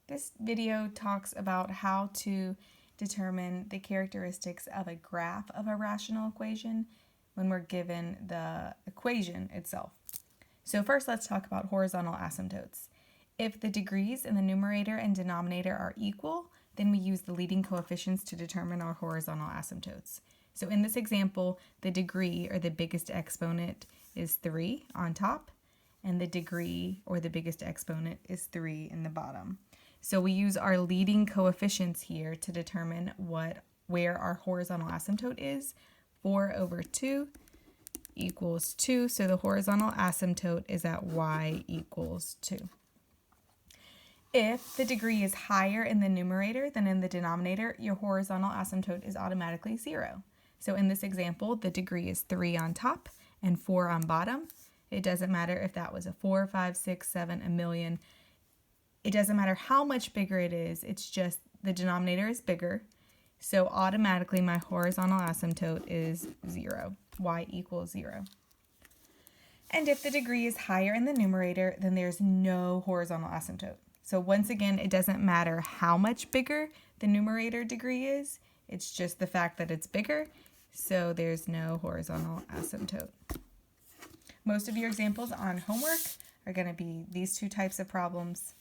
This video talks about how to determine the characteristics of a graph of a rational equation when we're given the equation itself. So first, let's talk about horizontal asymptotes. If the degrees in the numerator and denominator are equal, then we use the leading coefficients to determine our horizontal asymptotes. So in this example, the degree, or the biggest exponent, is 3 on top, and the degree, or the biggest exponent, is 3 in the bottom. So we use our leading coefficients here to determine where our horizontal asymptote is. 4 over 2 equals 2, so the horizontal asymptote is at y equals 2. If the degree is higher in the numerator than in the denominator, your horizontal asymptote is automatically 0. So in this example, the degree is 3 on top and 4 on bottom. It doesn't matter if that was a 4, 5, 6, 7, a million. It doesn't matter how much bigger it is, it's just the denominator is bigger. So automatically my horizontal asymptote is 0, y equals 0. And if the degree is higher in the numerator, then there's no horizontal asymptote. So once again, it doesn't matter how much bigger the numerator degree is, it's just the fact that it's bigger, so there's no horizontal asymptote. Most of your examples on homework are going to be these two types of problems.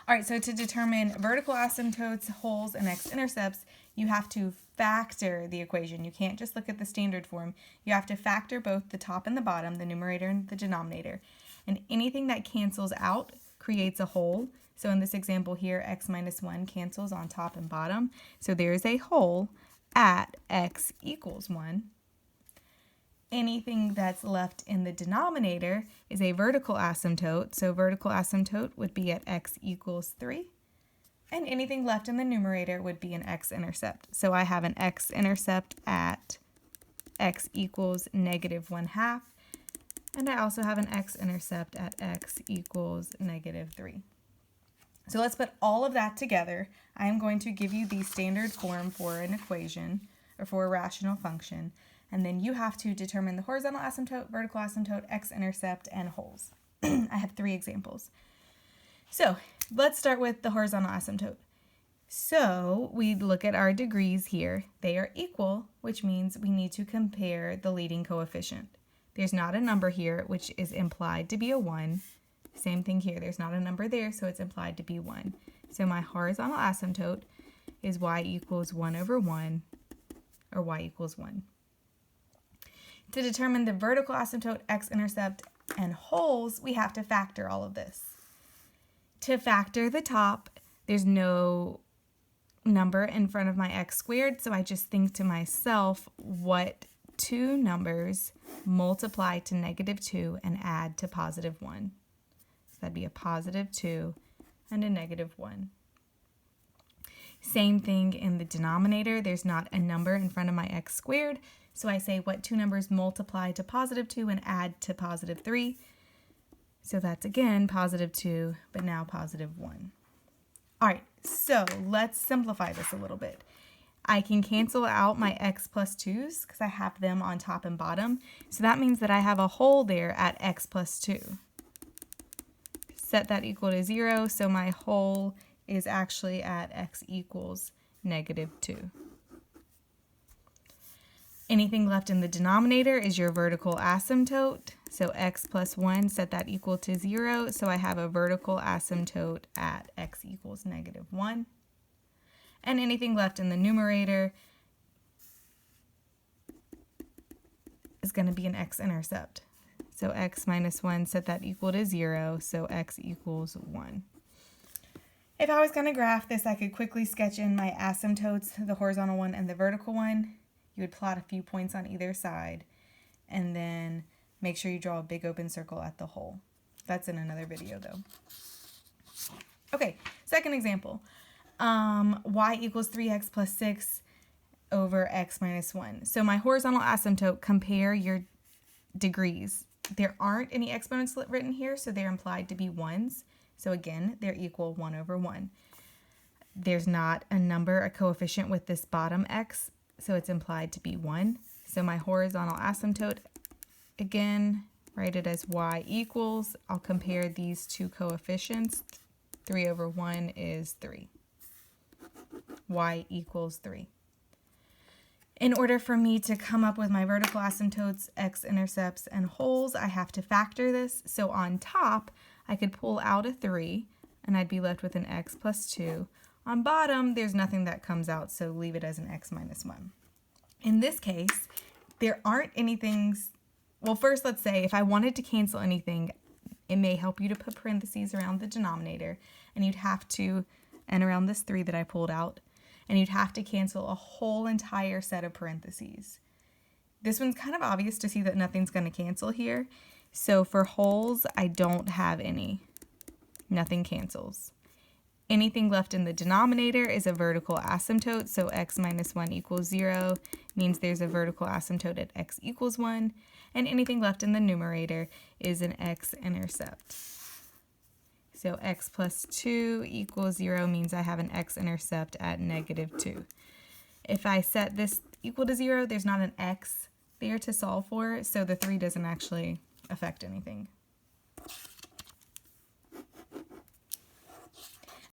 All right, so to determine vertical asymptotes, holes, and x-intercepts, you have to factor the equation. You can't just look at the standard form. You have to factor both the top and the bottom, the numerator and the denominator. And anything that cancels out creates a hole. So in this example here, x minus 1 cancels on top and bottom. So there's a hole at x equals 1. Anything that's left in the denominator is a vertical asymptote. So vertical asymptote would be at x equals 3. And anything left in the numerator would be an x-intercept. So I have an x-intercept at x equals negative 1/2. And I also have an x-intercept at x equals negative 3. So let's put all of that together. I am going to give you the standard form for an equation, or for a rational function. And then you have to determine the horizontal asymptote, vertical asymptote, x-intercept, and holes. I have 3 examples. So let's start with the horizontal asymptote. So we look at our degrees here. They are equal, which means we need to compare the leading coefficient. There's not a number here, which is implied to be a 1. Same thing here. There's not a number there, so it's implied to be 1. So my horizontal asymptote is y equals 1 over 1, or y equals 1. To determine the vertical asymptote, x-intercept, and holes, we have to factor all of this. To factor the top, there's no number in front of my x squared, so I just think to myself, what 2 numbers multiply to negative 2 and add to positive 1? So that'd be a positive 2 and a negative 1. Same thing in the denominator. There's not a number in front of my x squared, so I say what 2 numbers multiply to positive 2 and add to positive 3. So that's again positive 2, but now positive 1. All right, so let's simplify this a little bit. I can cancel out my x plus 2's because I have them on top and bottom. So that means that I have a hole there at x plus 2. Set that equal to 0, so my hole is actually at x equals negative 2. Anything left in the denominator is your vertical asymptote. So x plus 1, set that equal to 0. So I have a vertical asymptote at x equals negative 1. And anything left in the numerator is going to be an x-intercept. So x minus 1, set that equal to 0. So x equals 1. If I was going to graph this, I could quickly sketch in my asymptotes, the horizontal one and the vertical one. You would plot a few points on either side, and then make sure you draw a big open circle at the hole. That's in another video though. Okay, second example. Y equals 3x plus 6 over x minus 1. So my horizontal asymptote, compare your degrees. There aren't any exponents written here, so they're implied to be 1s. So again, they're equal 1 over 1. There's not a number, a coefficient with this bottom x, so it's implied to be 1. So my horizontal asymptote, again, write it as y equals. I'll compare these two coefficients. 3 over 1 is 3. Y equals 3. In order for me to come up with my vertical asymptotes, x-intercepts, and wholes, I have to factor this. So on top, I could pull out a 3, and I'd be left with an x plus 2. On bottom, there's nothing that comes out, so leave it as an x minus 1. In this case, there aren't anything. Well, first, let's say if I wanted to cancel anything, it may help you to put parentheses around the denominator, and you'd have to, and around this 3 that I pulled out, and you'd have to cancel a whole entire set of parentheses. This one's kind of obvious to see that nothing's going to cancel here. So for wholes, I don't have any. Nothing cancels. Anything left in the denominator is a vertical asymptote, so x minus 1 equals 0 means there's a vertical asymptote at x equals 1, and anything left in the numerator is an x-intercept. So x plus 2 equals 0 means I have an x-intercept at negative 2. If I set this equal to 0, there's not an x there to solve for, so the 3 doesn't actually affect anything.